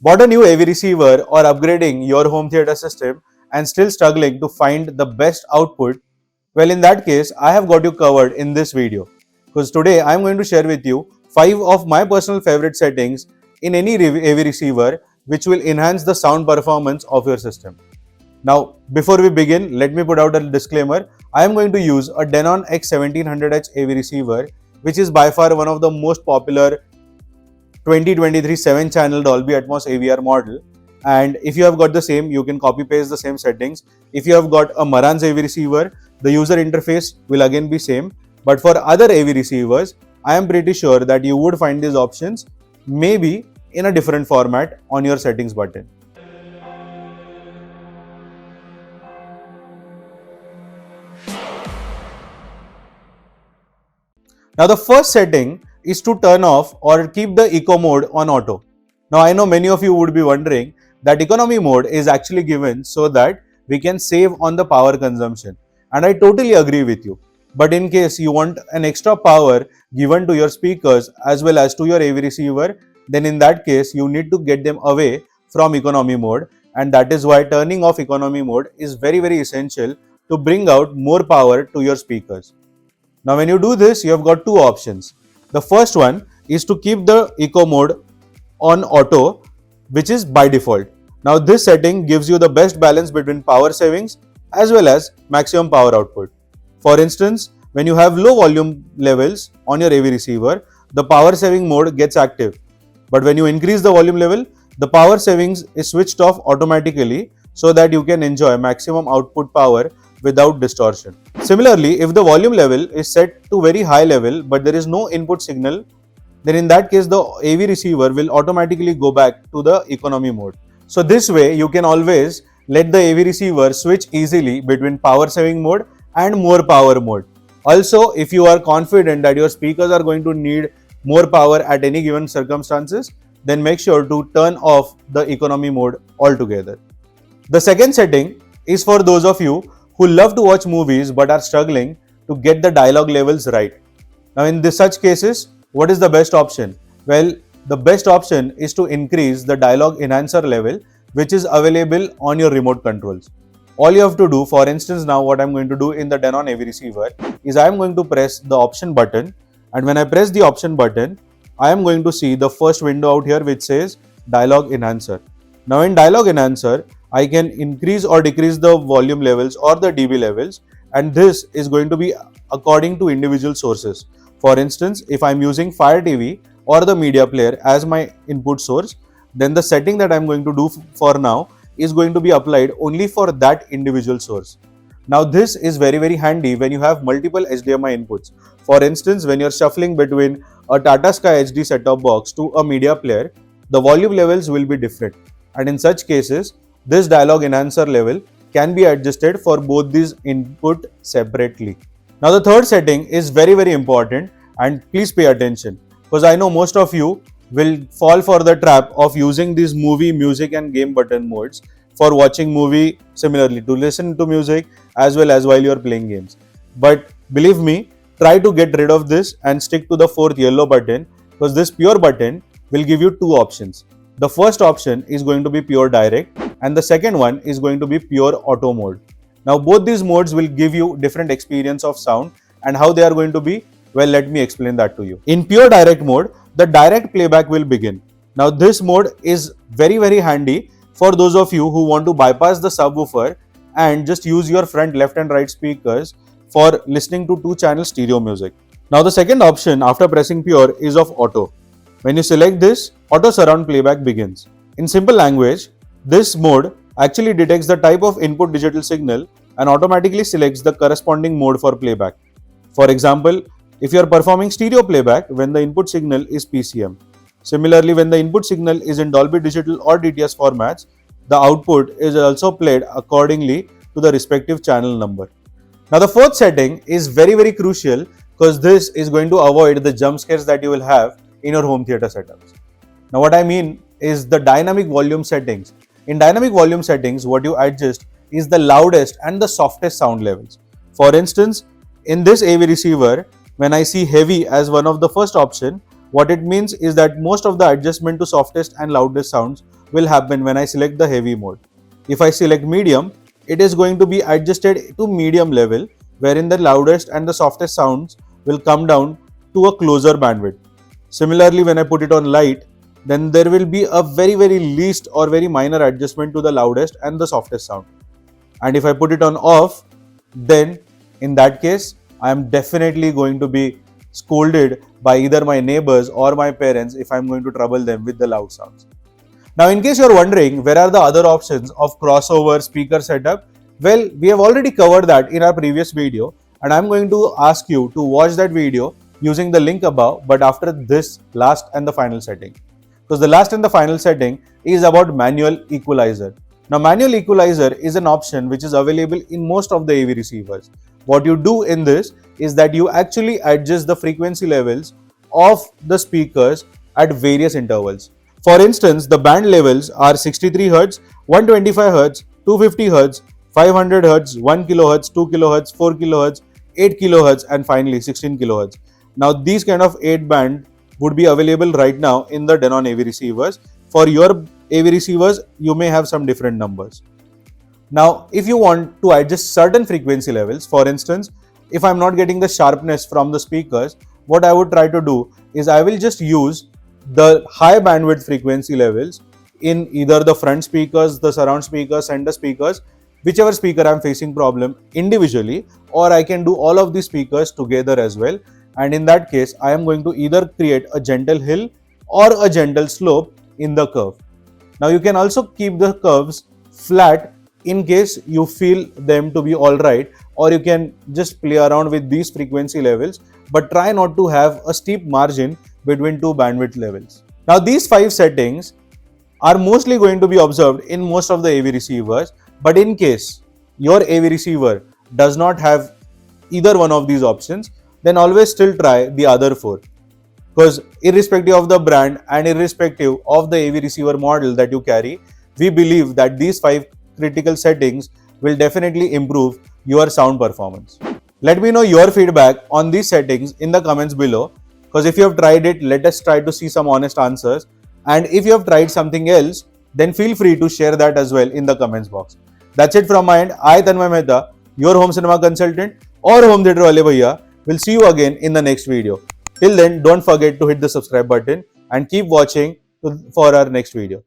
Bought a new AV receiver or upgrading your home theater system and still struggling to find the best output? Well, in that case, I have got you covered in this video, because today I am going to share with you 5 of my personal favorite settings in any AV receiver which will enhance the sound performance of your system. Now, before we begin, let me put out a disclaimer. I am going to use a Denon X1700H AV receiver, which is by far one of the most popular 2023 7-channel Dolby Atmos AVR model. And if you have got the same, you can copy paste the same settings. If you have got a Marantz AV receiver, the user interface will again be same. But for other AV receivers, I am pretty sure that you would find these options maybe in a different format on your settings button. Now the first setting is to turn off or keep the eco mode on auto. Now I know many of you would be wondering that economy mode is actually given so that we can save on the power consumption, and I totally agree with you. But in case you want an extra power given to your speakers as well as to your AV receiver, then in that case you need to get them away from economy mode, and that is why turning off economy mode is very essential to bring out more power to your speakers. Now when you do this, you have got two options. The first one is to keep the eco mode on auto, which is by default. Now this setting gives you the best balance between power savings as well as maximum power output. For instance, when you have low volume levels on your AV receiver, the power saving mode gets active. But when you increase the volume level, the power savings is switched off automatically so that you can enjoy maximum output power without distortion. Similarly, if the volume level is set to very high level but there is no input signal, then in that case the AV receiver will automatically go back to the economy mode. So this way you can always let the AV receiver switch easily between power saving mode and more power mode. Also, if you are confident that your speakers are going to need more power at any given circumstances, then make sure to turn off the economy mode altogether. The second setting is for those of you who love to watch movies but are struggling to get the dialogue levels right. Now in such cases, what is the best option? Well, the best option is to increase the dialogue enhancer level, which is available on your remote controls. All you have to do, for instance, now what I am going to do in the Denon AV receiver is I am going to press the option button, and when I press the option button, I am going to see the first window out here which says dialogue enhancer. Now in dialogue enhancer, I can increase or decrease the volume levels or the dB levels, and this is going to be according to individual sources. For instance, if I'm using Fire TV or the media player as my input source, then the setting that I'm going to do for now is going to be applied only for that individual source. Now this is very handy when you have multiple HDMI inputs. For instance, when you're shuffling between a Tata Sky HD set-top box to a media player, the volume levels will be different, and in such cases, this dialogue enhancer level can be adjusted for both these input separately. Now the third setting is very important, and please pay attention, because I know most of you will fall for the trap of using these movie, music and game button modes for watching movie, similarly to listen to music as well as while you are playing games. But believe me, try to get rid of this and stick to the fourth yellow button, because this pure button will give you two options. The first option is going to be pure direct, and the second one is going to be pure auto mode. Now both these modes will give you different experience of sound, and how they are going to be, well, let me explain that to you. In pure direct mode, the direct playback will begin. Now this mode is very handy for those of you who want to bypass the subwoofer and just use your front left and right speakers for listening to 2-channel stereo music. Now the second option after pressing pure is of auto. When you select this, auto surround playback begins. In simple language, this mode actually detects the type of input digital signal and automatically selects the corresponding mode for playback. For example, if you are performing stereo playback when the input signal is PCM. Similarly, when the input signal is in Dolby Digital or DTS formats, the output is also played accordingly to the respective channel number. Now the fourth setting is very crucial, because this is going to avoid the jump scares that you will have in your home theater setups. Now what I mean is the dynamic volume settings. In dynamic volume settings, what you adjust is the loudest and the softest sound levels. For instance, in this AV receiver, when I see heavy as one of the first option, what it means is that most of the adjustment to softest and loudest sounds will happen when I select the heavy mode. If I select medium, it is going to be adjusted to medium level, wherein the loudest and the softest sounds will come down to a closer bandwidth. Similarly, when I put it on light, then there will be a very least or very minor adjustment to the loudest and the softest sound. And if I put it on off, then in that case, I am definitely going to be scolded by either my neighbors or my parents if I am going to trouble them with the loud sounds. Now, in case you are wondering where are the other options of crossover speaker setup, well, we have already covered that in our previous video, and I am going to ask you to watch that video using the link above, but after this last and the final setting. Because the last and the final setting is about manual equalizer. Now, manual equalizer is an option which is available in most of the AV receivers. What you do in this is that you actually adjust the frequency levels of the speakers at various intervals. For instance, the band levels are 63 Hz, 125 Hz, 250 Hz, 500 Hz, 1 kHz, 2 kHz, 4 kHz, 8 kHz, and finally 16 kHz. Now, these kind of 8 band would be available right now in the Denon AV receivers. For your AV receivers, you may have some different numbers. Now, if you want to adjust certain frequency levels, for instance, if I'm not getting the sharpness from the speakers, what I would try to do is I will just use the high bandwidth frequency levels in either the front speakers, the surround speakers, center speakers, whichever speaker I'm facing problem individually, or I can do all of these speakers together as well. And in that case, I am going to either create a gentle hill or a gentle slope in the curve. Now, you can also keep the curves flat in case you feel them to be alright, or you can just play around with these frequency levels, but try not to have a steep margin between two bandwidth levels. Now, these 5 settings are mostly going to be observed in most of the AV receivers, but in case your AV receiver does not have either one of these options, then always still try the other 4. Because irrespective of the brand and irrespective of the AV receiver model that you carry, we believe that these 5 critical settings will definitely improve your sound performance. Let me know your feedback on these settings in the comments below, because if you have tried it, let us try to see some honest answers. And if you have tried something else, then feel free to share that as well in the comments box. That's it from my end. I, Tanmay Mehta, your home cinema consultant or home theatre wale bhaiya, will see you again in the next video. Till then, don't forget to hit the subscribe button and keep watching for our next video.